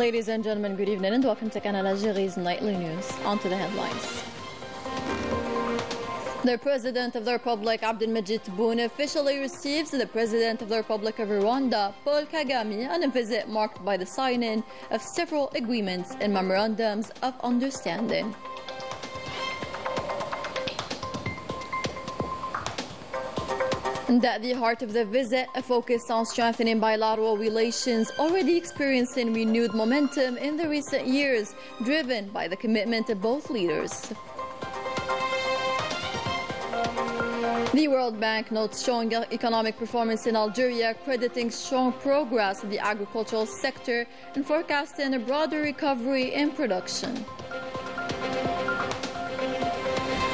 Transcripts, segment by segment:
Ladies and gentlemen, good evening and welcome to Canal Algérie's nightly news. On to the headlines. The President of the Republic, Abdelmajid Tebboune, officially receives the President of the Republic of Rwanda, Paul Kagame, on a visit marked by the signing of several agreements and memorandums of understanding. And at the heart of the visit, a focus on strengthening bilateral relations already experiencing renewed momentum in the recent years, driven by the commitment of both leaders. The World Bank notes strong economic performance in Algeria, crediting strong progress in the agricultural sector and forecasting a broader recovery in production.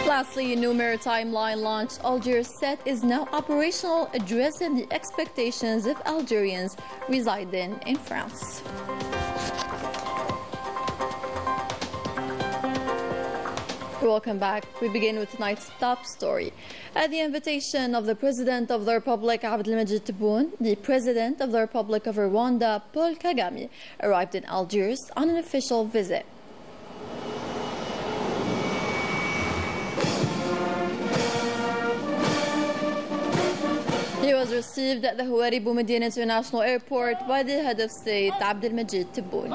Lastly, a new maritime line launched Algiers-Set is now operational, addressing the expectations of Algerians residing in France. Welcome back. We begin with tonight's top story. At the invitation of the President of the Republic, Abdelmajid Tebboune, the President of the Republic of Rwanda, Paul Kagame, arrived in Algiers on an official visit. He was received at the Houari Boumediene International Airport by the head of state, Abdelmajid Tebboune.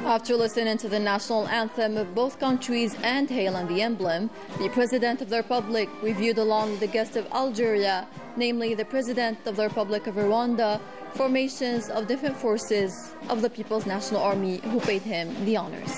After listening to the national anthem of both countries and hailing the emblem, the President of the Republic reviewed along with the guest of Algeria, namely the President of the Republic of Rwanda, formations of different forces of the People's National Army who paid him the honors.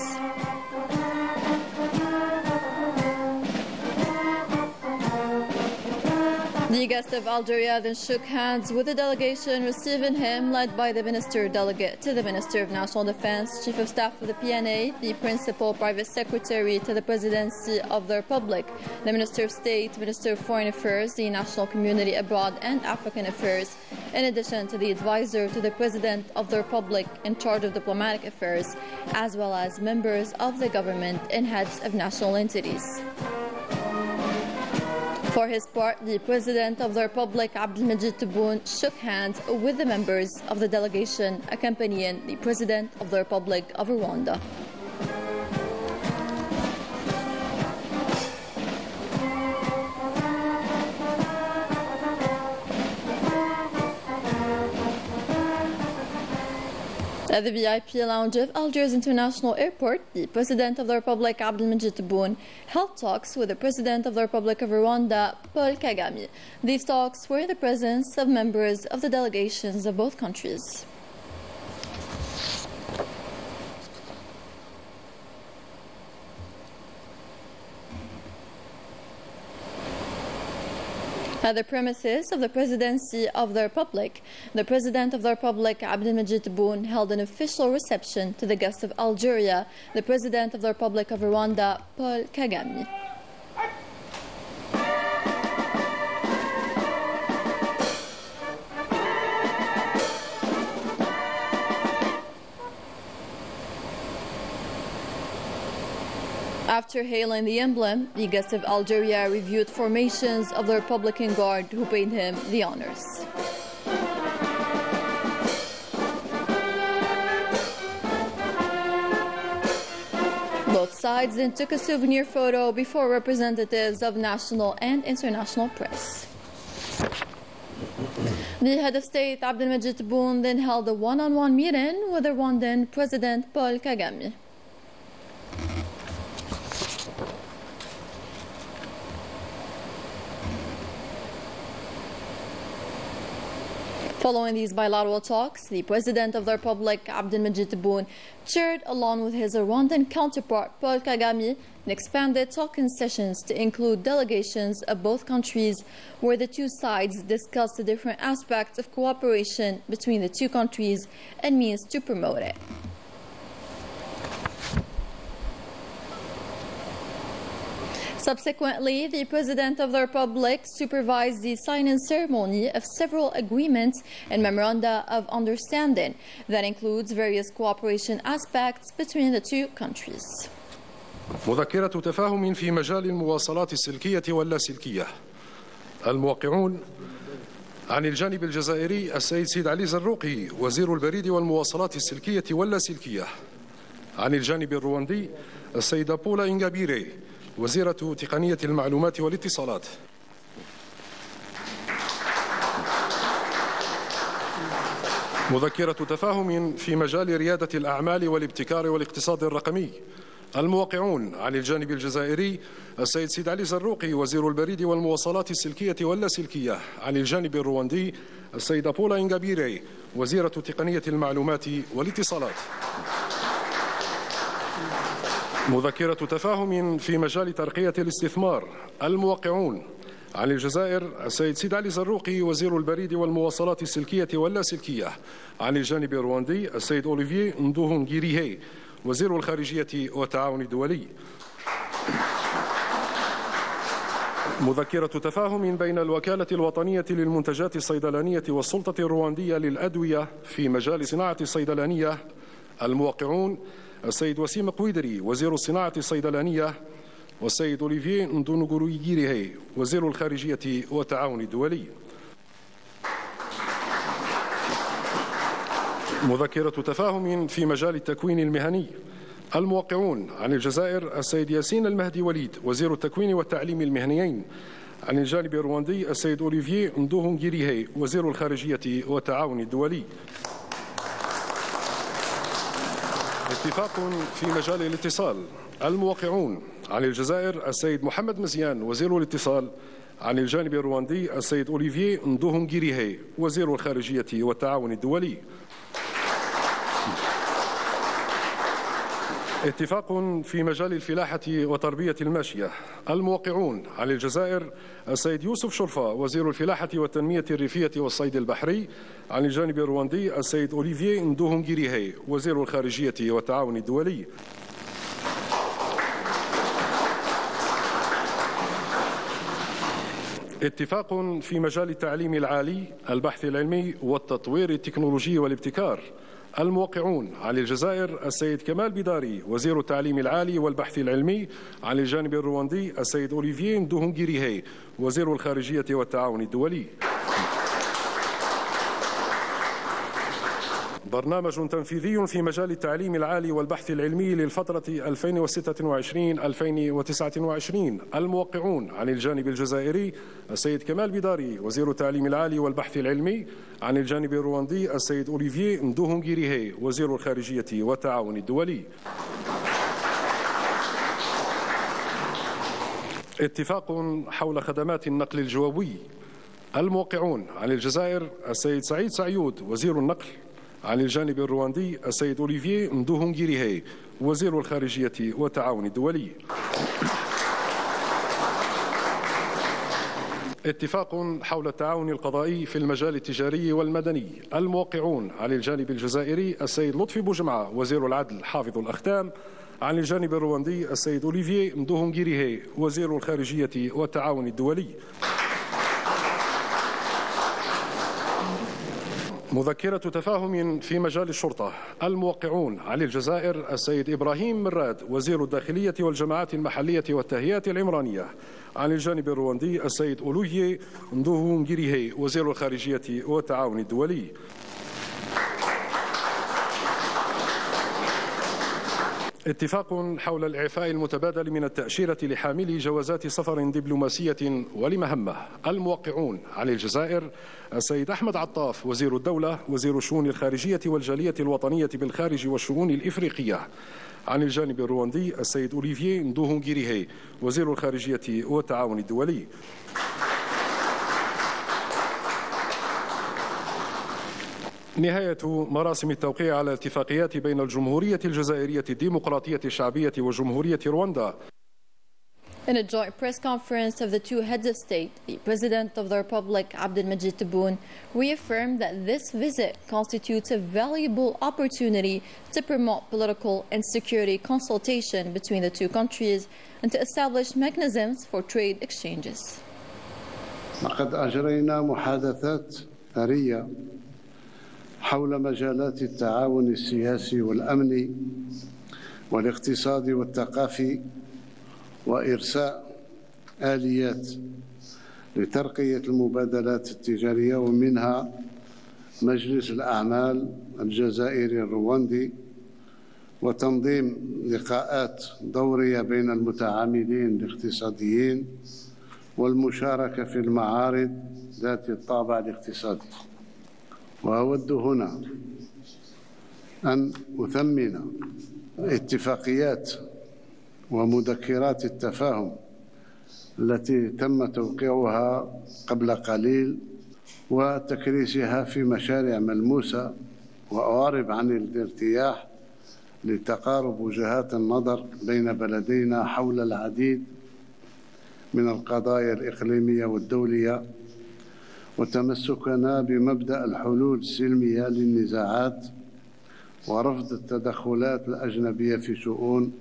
The guest of Algeria then shook hands with the delegation receiving him, led by the Minister Delegate to the Minister of National Defense, Chief of Staff of the PNA, the Principal Private Secretary to the Presidency of the Republic, the Minister of State, Minister of Foreign Affairs, the National Community Abroad and African Affairs, in addition to the Advisor to the President of the Republic in charge of diplomatic affairs, as well as members of the government and heads of national entities. For his part, the President of the Republic, Abdelmajid Tebboune, shook hands with the members of the delegation accompanying the President of the Republic of Rwanda. At the VIP lounge of Algiers International Airport, the President of the Republic, Abdelmajid Tebboune, held talks with the President of the Republic of Rwanda, Paul Kagame. These talks were in the presence of members of the delegations of both countries. At the premises of the Presidency of the Republic, the President of the Republic, Abdelmajid Tebboune, held an official reception to the guest of Algeria, the President of the Republic of Rwanda, Paul Kagame. After hailing the emblem, the guest of Algeria reviewed formations of the Republican Guard who paid him the honors. Both sides then took a souvenir photo before representatives of national and international press. The head of state, Abdelmajid Tebboune, then held a one-on-one meeting with the Rwandan President Paul Kagame. Following these bilateral talks, the President of the Republic, Abdelmajid Tebboune, chaired, along with his Rwandan counterpart, Paul Kagame, an expanded talking sessions to include delegations of both countries, where the two sides discussed the different aspects of cooperation between the two countries and means to promote it. Subsequently, the President of the Republic supervised the signing ceremony of several agreements and memoranda of understanding that includes various cooperation aspects between the two countries. مذكرة تفاهم في مجال المواصلات السلكية واللاسلكية. الموقعون عن الجانب الجزائري السيد سيد علي زروقي وزير البريد والمواصلات السلكية واللاسلكية. عن الجانب الرواندي السيدة بولا إنغابيري وزيرة تقنية المعلومات والاتصالات. مذكرة تفاهم في مجال ريادة الأعمال والابتكار والاقتصاد الرقمي. الموقعون عن الجانب الجزائري السيد سيد علي زروقي وزير البريد والمواصلات السلكية واللاسلكية. عن الجانب الرواندي السيدة بولا إنغابيري وزيرة تقنية المعلومات والاتصالات. مذكرة تفاهم في مجال ترقية الاستثمار. الموقعون عن الجزائر السيد سيد علي زروقي وزير البريد والمواصلات السلكية واللاسلكية. عن الجانب الرواندي السيد أوليفييه ندوهونغيريهي وزير الخارجية والتعاون الدولي. مذكرة تفاهم بين الوكالة الوطنية للمنتجات الصيدلانية والسلطة الرواندية للأدوية في مجال صناعة الصيدلانية. الموقعون السيد وسيم قويدري وزير الصناعة الصيدلانية والسيد أوليفييه ندوهونغيريهي وزير الخارجية والتعاون الدولي. مذكرة تفاهم في مجال التكوين المهني. الموقعون عن الجزائر السيد ياسين المهدي وليد وزير التكوين والتعليم المهنيين. عن الجانب الرواندي السيد أوليفييه ندوهونغيريهي وزير الخارجية والتعاون الدولي. اتفاق في مجال الاتصال. الموقعون عن الجزائر السيد محمد مزيان وزير الاتصال. عن الجانب الرواندي السيد أوليفييه ندوهونغيريهي وزير الخارجية والتعاون الدولي. اتفاق في مجال الفلاحة وتربية الماشية. الموقعون عن الجزائر السيد يوسف شرفة وزير الفلاحة والتنمية الريفية والصيد البحري. عن الجانب الرواندي السيد أوليفييه ندوهونغيريهي وزير الخارجية والتعاون الدولي. اتفاق في مجال التعليم العالي، البحث العلمي والتطوير التكنولوجي والابتكار. الموقعون عن الجزائر السيد كمال بيداري وزير التعليم العالي والبحث العلمي. عن الجانب الرواندي السيد أوليفييه ندوهونغيريهي وزير الخارجية والتعاون الدولي. برنامج تنفيذي في مجال التعليم العالي والبحث العلمي للفترة 2026-2029. الموقعون عن الجانب الجزائري السيد كمال بيداري وزير التعليم العالي والبحث العلمي، عن الجانب الرواندي السيد أوليفييه ندوهونغيريهي وزير الخارجية والتعاون الدولي. اتفاق حول خدمات النقل الجوي. الموقعون عن الجزائر السيد سعيد سعيود وزير النقل، عن الجانب الرواندي السيد أوليفييه ندوهونغيريهي وزير الخارجية والتعاون الدولي. اتفاق حول التعاون القضائي في المجال التجاري والمدني. الموقعون عن الجانب الجزائري السيد لطفي بوجمعة وزير العدل حافظ الأختام، عن الجانب الرواندي السيد أوليفييه ندوهونغيريهي وزير الخارجية والتعاون الدولي. مذكرة تفاهم في مجال الشرطة. الموقعون عن الجزائر السيد إبراهيم مراد وزير الداخلية والجماعات المحلية والتهيئات العمرانية، عن الجانب الرواندي السيد أولوييه ندوهونغيريهي وزير الخارجية والتعاون الدولي. اتفاق حول الإعفاء المتبادل من التأشيرة لحاملي جوازات سفر دبلوماسية ولمهمة. الموقعون عن الجزائر السيد أحمد عطاف وزير الدولة وزير الشؤون الخارجية والجالية الوطنية بالخارج والشؤون الإفريقية، عن الجانب الرواندي السيد أوليفييه ندوهونغيريهي وزير الخارجية والتعاون الدولي. نهاية مراسم التوقيع على اتفاقيات بين الجمهورية الجزائرية الديمقراطية الشعبية وجمهورية رواندا. In a joint press conference of the two heads of state, the President of the Republic, Abdelmajid Tebboune, reaffirmed that this visit constitutes a valuable opportunity to promote political and security consultation between the two countries and to establish mechanisms for trade exchanges. لقد أجرينا محادثات ثرية حول مجالات التعاون السياسي والأمني والاقتصادي والثقافي، وإرساء آليات لترقية المبادلات التجارية، ومنها مجلس الأعمال الجزائري الرواندي، وتنظيم لقاءات دورية بين المتعاملين الاقتصاديين، والمشاركة في المعارض ذات الطابع الاقتصادي. وأود هنا أن أثمن اتفاقيات ومذكرات التفاهم التي تم توقيعها قبل قليل وتكريسها في مشاريع ملموسة، وأعرب عن الارتياح لتقارب وجهات النظر بين بلدينا حول العديد من القضايا الإقليمية والدولية، وتمسكنا بمبدأ الحلول السلمية للنزاعات ورفض التدخلات الأجنبية في شؤون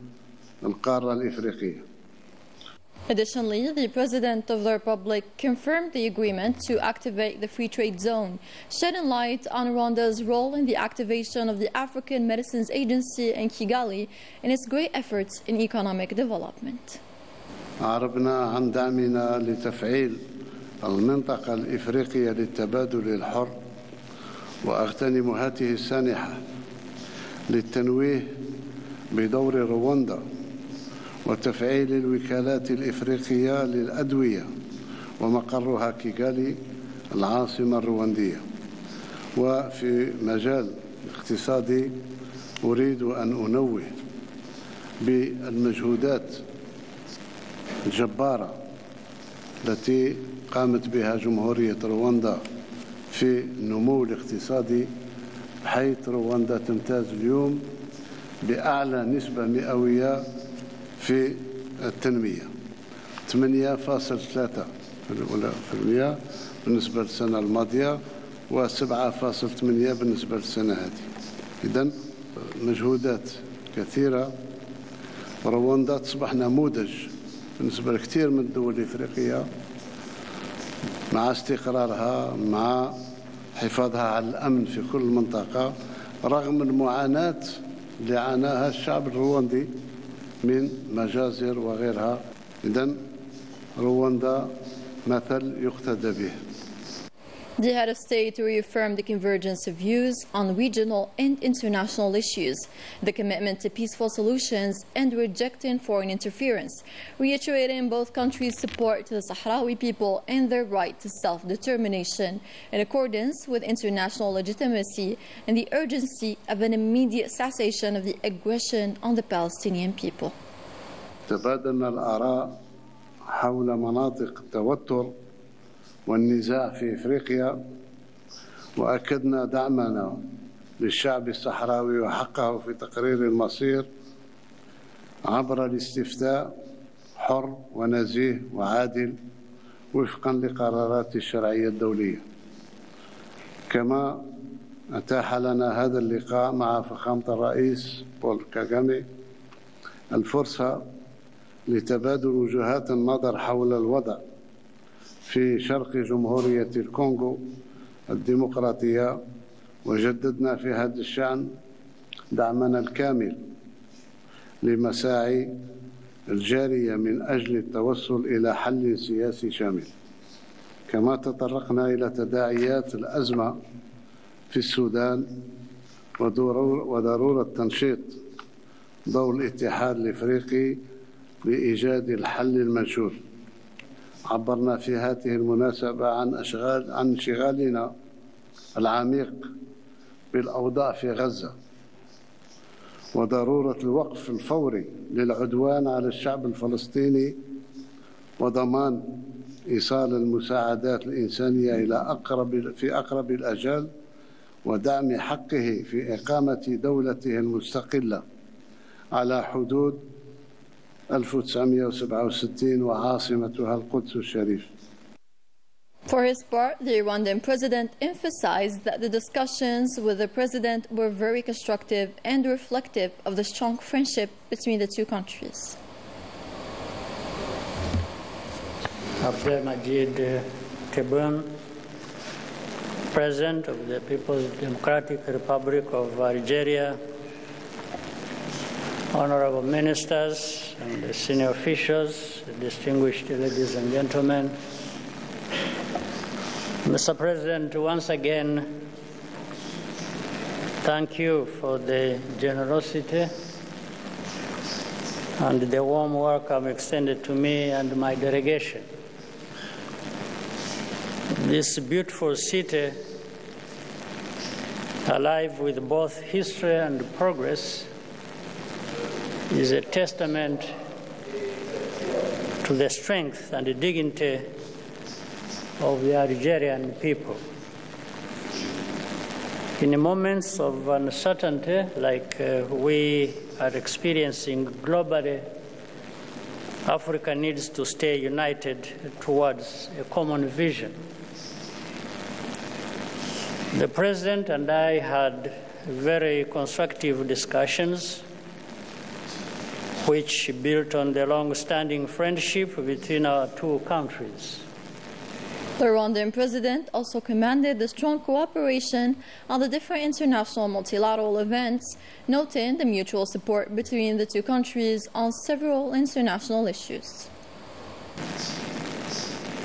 القارة الإفريقية. Additionally, the President of the Republic confirmed the agreement to activate the Free Trade Zone, shedding light on Rwanda's role in the activation of the African Medicines Agency in Kigali and its great efforts in economic development. أعربنا عن دعمنا لتفعيل المنطقة الإفريقية للتبادل الحر، وأغتنم هذه السانحة للتنويه بدور رواندا وتفعيل الوكالات الإفريقية للأدوية ومقرها كيغالي العاصمة الرواندية. وفي مجال الاقتصادي أريد أن أنوه بالمجهودات الجبارة التي قامت بها جمهورية رواندا في النمو الاقتصادي، حيث رواندا تمتاز اليوم بأعلى نسبة مئوية في التنمية، 8.3% بالنسبة للسنة الماضية، و7.8% بالنسبة للسنة هذه. إذن مجهودات كثيرة. رواندا تصبح نموذج بالنسبة لكثير من الدول الإفريقية مع استقرارها، مع حفاظها على الأمن في كل منطقة، رغم المعاناة اللي عاناها الشعب الرواندي من مجازر وغيرها. إذن رواندا مثل يقتدى به. The head of state reaffirmed the convergence of views on regional and international issues, the commitment to peaceful solutions, and rejecting foreign interference, reiterating both countries' support to the Sahrawi people and their right to self-determination in accordance with international legitimacy and the urgency of an immediate cessation of the aggression on the Palestinian people. تبادلنا الآراء حول مناطق التوتر والنزاع في إفريقيا، وأكدنا دعمنا للشعب الصحراوي وحقه في تقرير المصير عبر الاستفتاء حر ونزيه وعادل وفقا لقرارات الشرعية الدولية. كما أتاح لنا هذا اللقاء مع فخامة الرئيس بول كاغامي الفرصة لتبادل وجهات النظر حول الوضع في شرق جمهورية الكونغو الديمقراطية، وجددنا في هذا الشأن دعمنا الكامل لمساعي الجارية من أجل التوصل إلى حل سياسي شامل. كما تطرقنا إلى تداعيات الأزمة في السودان وضرورة تنشيط ضوء الاتحاد الإفريقي لإيجاد الحل المنشور. عبرنا في هذه المناسبة عن انشغالنا العميق بالأوضاع في غزة وضرورة الوقف الفوري للعدوان على الشعب الفلسطيني وضمان إيصال المساعدات الإنسانية في أقرب الأجال ودعم حقه في إقامة دولته المستقلة على حدود 1967 وعاصمتها القدس الشريف. For his part, the Rwandan president emphasized that the discussions with the president were very constructive and reflective of the strong friendship between the two countries. Abdelmajid Tebboune, President of the People's Democratic Republic of Algeria, honorable ministers and senior officials, distinguished ladies and gentlemen. Mr. President, once again, thank you for the generosity and the warm welcome extended to me and my delegation. This beautiful city, alive with both history and progress, is a testament to the strength and the dignity of the Algerian people. In moments of uncertainty like we are experiencing globally, Africa needs to stay united towards a common vision. The President and I had very constructive discussions which built on the long-standing friendship between our two countries. The Rwandan president also commended the strong cooperation on the different international multilateral events, noting the mutual support between the two countries on several international issues.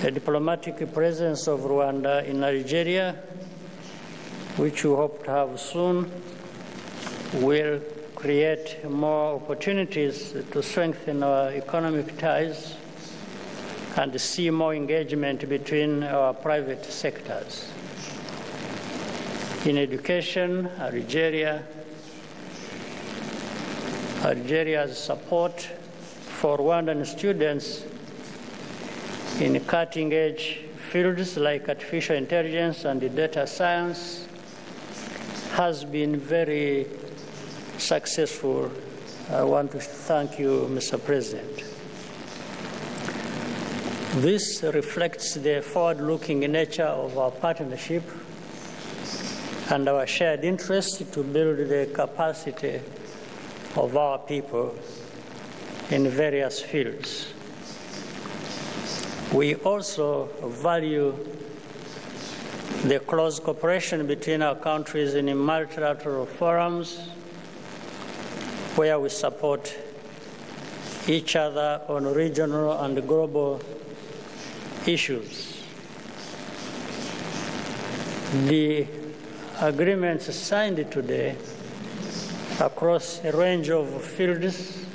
The diplomatic presence of Rwanda in Algeria, which we hope to have soon, will create more opportunities to strengthen our economic ties and see more engagement between our private sectors. In education, Algeria's support for Rwandan students in cutting-edge fields like artificial intelligence and data science has been very successful. I want to thank you, Mr. President. This reflects the forward-looking nature of our partnership and our shared interest to build the capacity of our people in various fields. We also value the close cooperation between our countries in multilateral forums where we support each other on regional and global issues. The agreements signed today across a range of fields,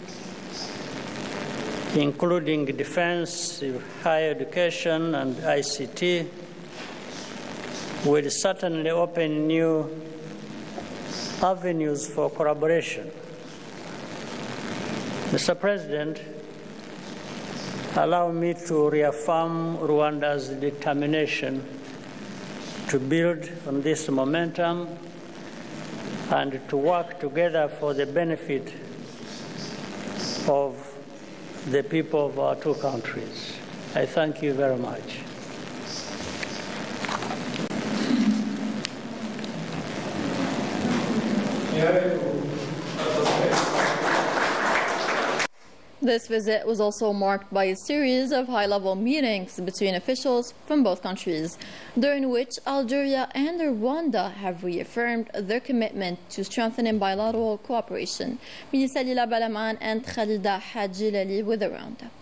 including defense, higher education, and ICT, will certainly open new avenues for collaboration. Mr. President, allow me to reaffirm Rwanda's determination to build on this momentum and to work together for the benefit of the people of our two countries. I thank you very much. This visit was also marked by a series of high-level meetings between officials from both countries, during which Algeria and Rwanda have reaffirmed their commitment to strengthening bilateral cooperation. Salila Balaman and Khalida Hajilali with the roundup.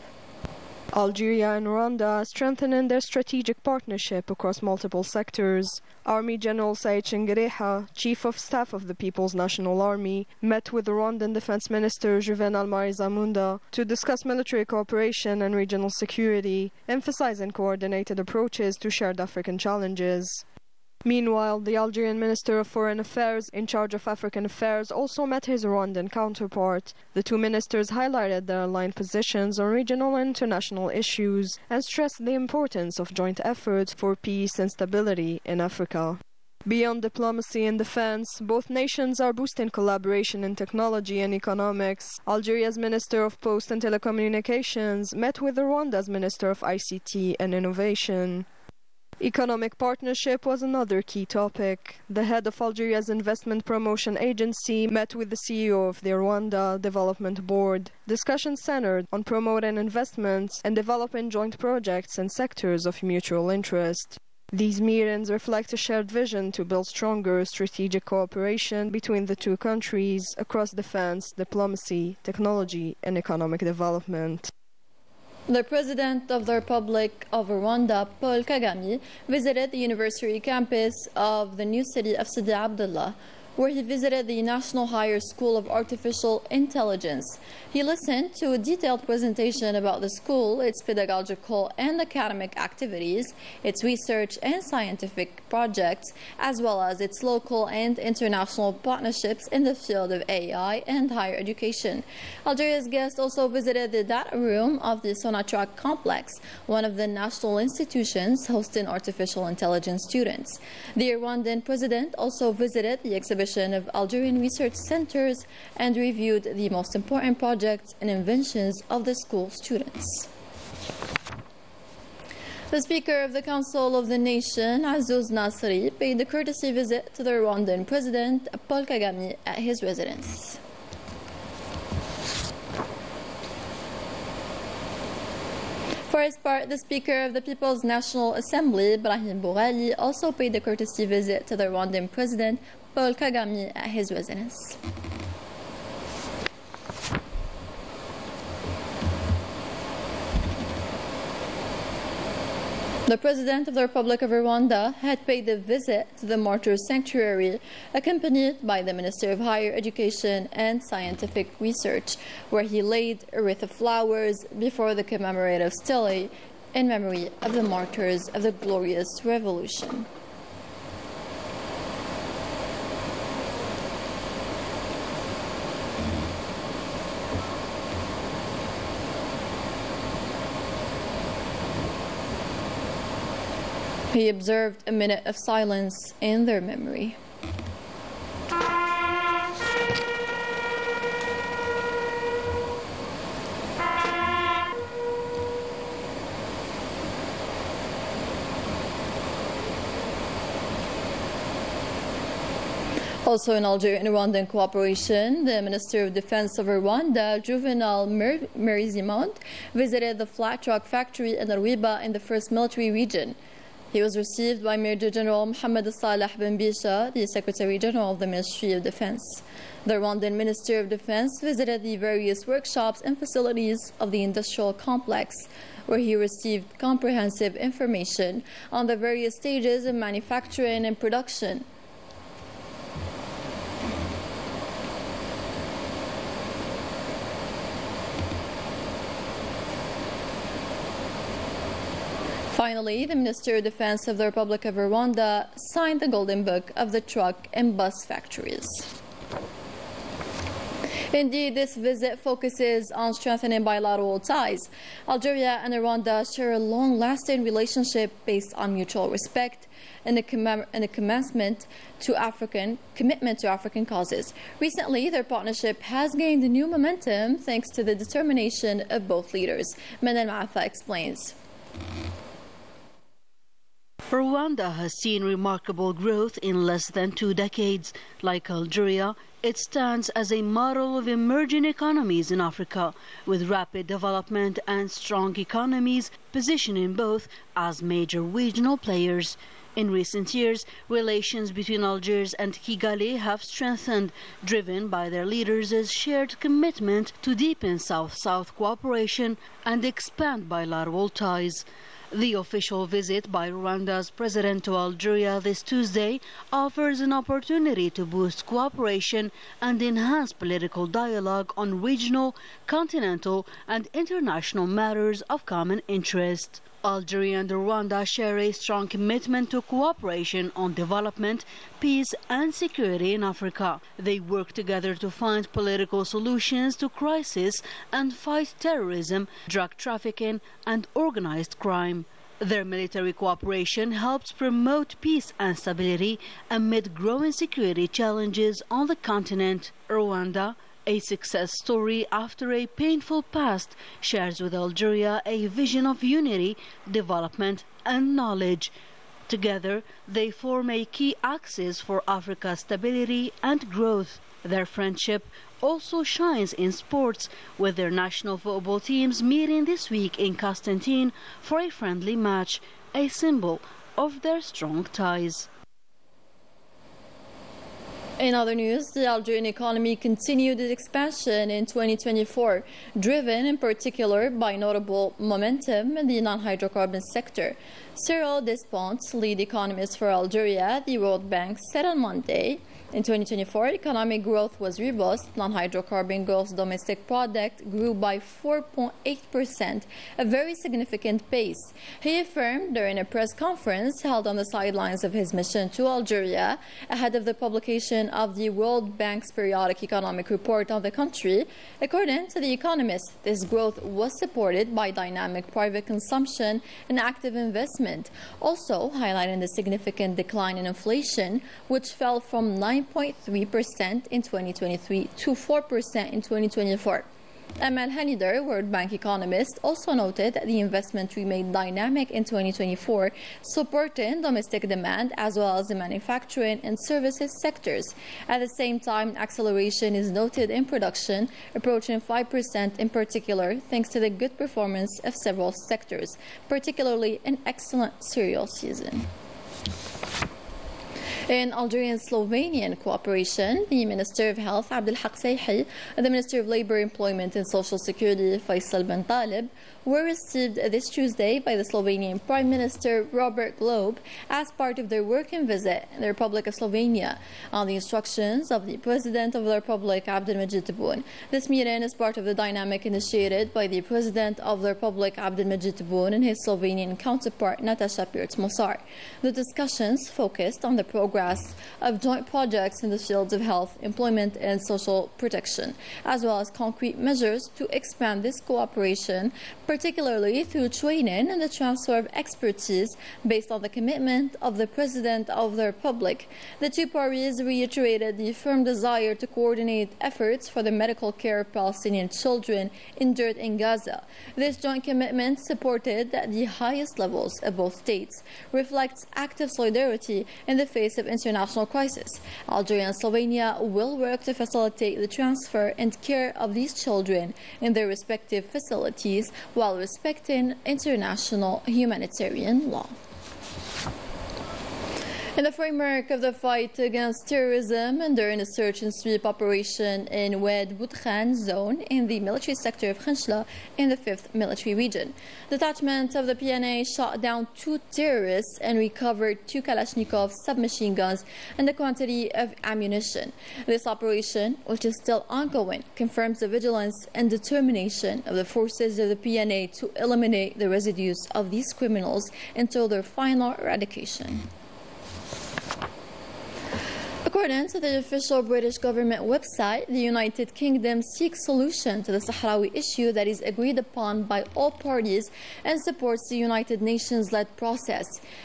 Algeria and Rwanda are strengthening their strategic partnership across multiple sectors. Army General Said Chengereha, Chief of Staff of the People's National Army, met with Rwandan Defense Minister Juvenal Marizamunda to discuss military cooperation and regional security, emphasizing coordinated approaches to shared African challenges. Meanwhile, the Algerian Minister of Foreign Affairs in charge of African affairs also met his Rwandan counterpart. The two ministers highlighted their aligned positions on regional and international issues and stressed the importance of joint efforts for peace and stability in Africa. Beyond diplomacy and defense, both nations are boosting collaboration in technology and economics. Algeria's Minister of Post and Telecommunications met with Rwanda's Minister of ICT and Innovation. Economic partnership was another key topic. The head of Algeria's investment promotion agency met with the CEO of the Rwanda Development Board. Discussions centered on promoting investments and developing joint projects and sectors of mutual interest. These meetings reflect a shared vision to build stronger strategic cooperation between the two countries across defense, diplomacy, technology, and economic development. The President of the Republic of Rwanda, Paul Kagame, visited the university campus of the new city of Sidi Abdullah, where he visited the National Higher School of Artificial Intelligence. He listened to a detailed presentation about the school, its pedagogical and academic activities, its research and scientific projects, as well as its local and international partnerships in the field of AI and higher education. Algeria's guest also visited the data room of the Sonatrach complex, one of the national institutions hosting artificial intelligence students. The Rwandan president also visited the exhibition of Algerian research centers and reviewed the most important projects and inventions of the school students. The Speaker of the Council of the Nation, Azzouz Nasri, paid a courtesy visit to the Rwandan President Paul Kagame at his residence. For his part, the Speaker of the People's National Assembly, Brahim Bourali, also paid a courtesy visit to the Rwandan President Paul Kagame at his residence. The President of the Republic of Rwanda had paid a visit to the Martyrs Sanctuary, accompanied by the Minister of Higher Education and Scientific Research, where he laid a wreath of flowers before the commemorative stele in memory of the martyrs of the glorious revolution. He observed a minute of silence in their memory. Also in Algerian-Rwandan cooperation, the Minister of Defense of Rwanda, Juvenal Marizamunda, visited the flat truck factory in Rwiba in the first military region. He was received by Major General Mohamed Salah Ben Bisha, the Secretary General of the Ministry of Defense. The Rwandan Minister of Defense visited the various workshops and facilities of the industrial complex, where he received comprehensive information on the various stages of manufacturing and production. Finally, the Minister of Defense of the Republic of Rwanda signed the Golden Book of the truck and bus factories. Indeed, this visit focuses on strengthening bilateral ties. Algeria and Rwanda share a long-lasting relationship based on mutual respect and a commitment to African causes. Recently, their partnership has gained new momentum thanks to the determination of both leaders. Manal Maafa explains. Rwanda has seen remarkable growth in less than 2 decades. Like Algeria, it stands as a model of emerging economies in Africa, with rapid development and strong economies, positioning both as major regional players. In recent years, relations between Algiers and Kigali have strengthened, driven by their leaders' shared commitment to deepen South-South cooperation and expand bilateral ties. The official visit by Rwanda's president to Algeria this Tuesday offers an opportunity to boost cooperation and enhance political dialogue on regional, continental, and international matters of common interest. Algeria and Rwanda share a strong commitment to cooperation on development, peace and security in Africa. They work together to find political solutions to crisis and fight terrorism, drug trafficking and organized crime. Their military cooperation helps promote peace and stability amid growing security challenges on the continent. Rwanda, a success story after a painful past, shares with Algeria a vision of unity, development and knowledge. Together, they form a key axis for Africa's stability and growth. Their friendship also shines in sports, with their national football teams meeting this week in Constantine for a friendly match, a symbol of their strong ties. In other news, the Algerian economy continued its expansion in 2024, driven in particular by notable momentum in the non-hydrocarbon sector. Cyril Despentes, lead economist for Algeria at the World Bank, said on Monday, in 2024, economic growth was robust. Non-hydrocarbon gross domestic product grew by 4.8%, a very significant pace. He affirmed during a press conference held on the sidelines of his mission to Algeria ahead of the publication of the World Bank's periodic economic report on the country. According to The Economist, this growth was supported by dynamic private consumption and active investment, also highlighting the significant decline in inflation, which fell from 9.3% in 2023 to 4% in 2024. Amal Hanider, World Bank economist, also noted that the investment remained dynamic in 2024, supporting domestic demand as well as the manufacturing and services sectors. At the same time, acceleration is noted in production, approaching 5% in particular, thanks to the good performance of several sectors, particularly an excellent cereal season. In Algerian-Slovenian cooperation, the Minister of Health, Abdelhak Saihi, and the Minister of Labour, Employment and Social Security, Faisal Ben Talib, were received this Tuesday by the Slovenian Prime Minister Robert Golob as part of their working visit in the Republic of Slovenia on the instructions of the President of the Republic, Abdelmajid Tebboune. This meeting is part of the dynamic initiated by the President of the Republic, Abdelmajid Tebboune, and his Slovenian counterpart, Nataša Pirc-Musar. The discussions focused on the progress of joint projects in the fields of health, employment and social protection, as well as concrete measures to expand this cooperation, particularly through training and the transfer of expertise based on the commitment of the President of the Republic. The two parties reiterated the firm desire to coordinate efforts for the medical care of Palestinian children injured in Gaza. This joint commitment, supported at the highest levels of both states, reflects active solidarity in the face of international crisis. Algeria and Slovenia will work to facilitate the transfer and care of these children in their respective facilities while respecting international humanitarian law. In the framework of the fight against terrorism and during a search and sweep operation in Wed Boudkhan zone in the military sector of Khanshla in the 5th military region, detachment of the PNA shot down 2 terrorists and recovered 2 Kalashnikov submachine guns and a quantity of ammunition. This operation, which is still ongoing, confirms the vigilance and determination of the forces of the PNA to eliminate the residues of these criminals until their final eradication. According to the official British government website, the United Kingdom seeks solution to the Sahrawi issue that is agreed upon by all parties and supports the United Nations-led process.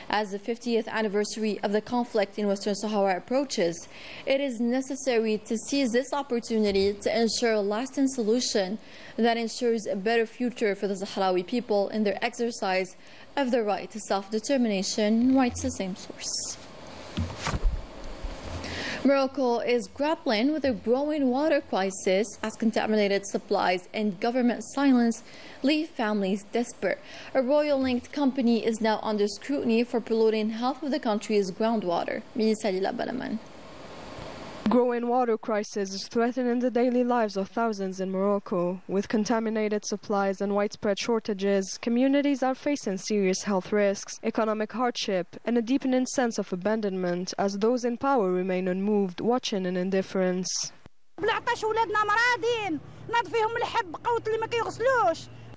As the 50th anniversary of the conflict in Western Sahara approaches, it is necessary to seize this opportunity to ensure a lasting solution that ensures a better future for the Sahrawi people in their exercise of their right to self-determination, writes the same source. Morocco is grappling with a growing water crisis as contaminated supplies and government silence leave families desperate. A royal-linked company is now under scrutiny for polluting half of the country's groundwater. Growing water crisis is threatening the daily lives of thousands in Morocco. With contaminated supplies and widespread shortages, communities are facing serious health risks, economic hardship, and a deepening sense of abandonment as those in power remain unmoved, watching in indifference.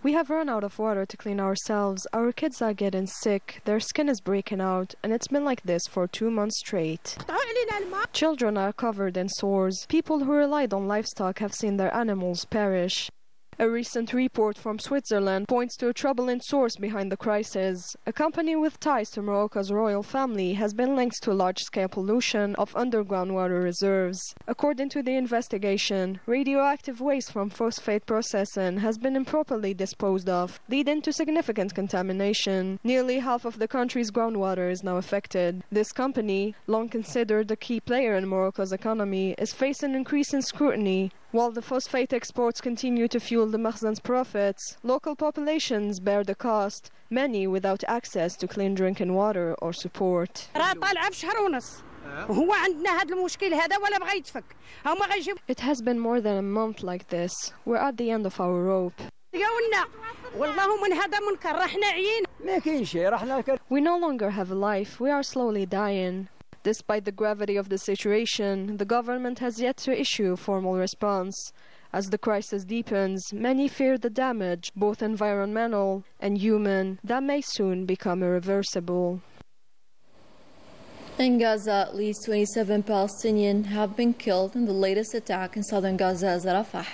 We have run out of water to clean ourselves. Our kids are getting sick, their skin is breaking out, and it's been like this for 2 months straight. Children are covered in sores. People who relied on livestock have seen their animals perish. A recent report from Switzerland points to a troubling source behind the crisis. A company with ties to Morocco's royal family has been linked to large-scale pollution of underground water reserves. According to the investigation, radioactive waste from phosphate processing has been improperly disposed of, leading to significant contamination. Nearly half of the country's groundwater is now affected. This company, long considered a key player in Morocco's economy, is facing increasing scrutiny. While the phosphate exports continue to fuel the Makhzen's profits, local populations bear the cost, many without access to clean drinking water or support. It has been more than a month like this. We're at the end of our rope. We no longer have a life. We are slowly dying. Despite the gravity of the situation, the government has yet to issue a formal response. As the crisis deepens, many fear the damage, both environmental and human, that may soon become irreversible. In Gaza, at least 27 Palestinians have been killed in the latest attack in southern Gaza's Rafah.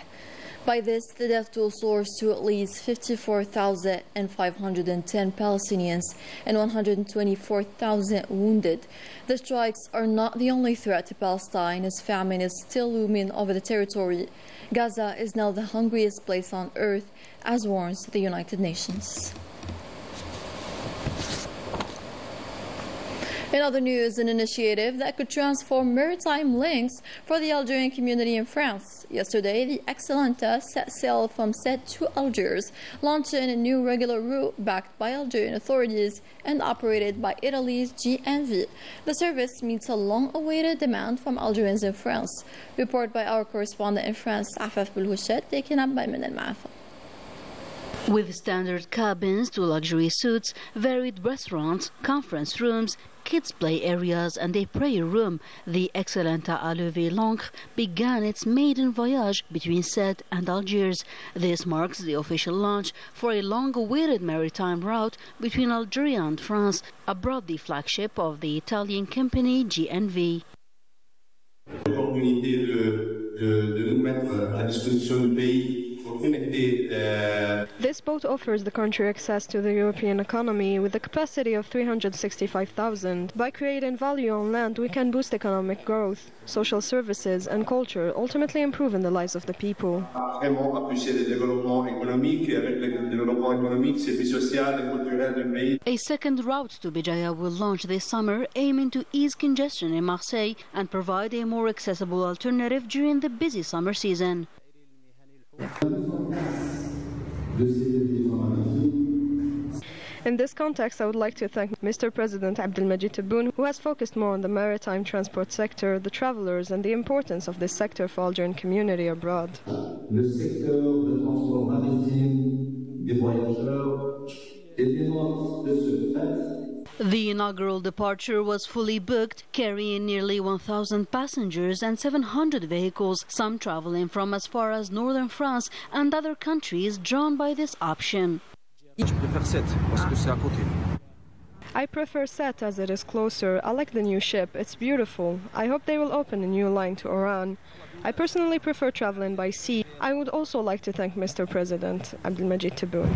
By this, the death toll soars to at least 54,510 Palestinians and 124,000 wounded. The strikes are not the only threat to Palestine, as famine is still looming over the territory. Gaza is now the hungriest place on earth, as warns the United Nations. In other news, an initiative that could transform maritime links for the Algerian community in France. Yesterday, the Excellenta set sail from Sète to Algiers, launching a new regular route backed by Algerian authorities and operated by Italy's GNV. The service meets a long-awaited demand from Algerians in France. Report by our correspondent in France, Afaf Belhouchet, taken up by Minal Maafa. With standard cabins to luxury suites, varied restaurants, conference rooms, kids' play areas and a prayer room, the Excellenta à Lever l'Ancre began its maiden voyage between Sète and Algiers. This marks the official launch for a long-awaited maritime route between Algeria and France, aboard the flagship of the Italian company GNV. This boat offers the country access to the European economy with a capacity of 365,000. By creating value on land, we can boost economic growth, social services and culture, ultimately improving the lives of the people. A second route to Béjaïa will launch this summer, aiming to ease congestion in Marseille and provide a more accessible alternative during the busy summer season. In this context, I would like to thank Mr. President Abdelmajid Tebboune, who has focused more on the maritime transport sector, the travelers, and the importance of this sector for Algerian community abroad. Le secteur de transport maritime des voyageurs et témoin de ce fait. The inaugural departure was fully booked, carrying nearly 1,000 passengers and 700 vehicles, some traveling from as far as northern France and other countries drawn by this option. I prefer Sète as it is closer. I like the new ship. It's beautiful. I hope they will open a new line to Oran. I personally prefer traveling by sea. I would also like to thank Mr. President Abdelmajid Tebboune.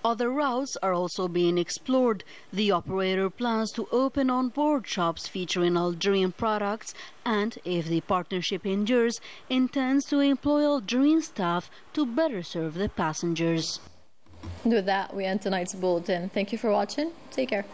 Other routes are also being explored. The operator plans to open on-board shops featuring Algerian products and, if the partnership endures, intends to employ Algerian staff to better serve the passengers. And with that, we end tonight's bulletin. Thank you for watching. Take care.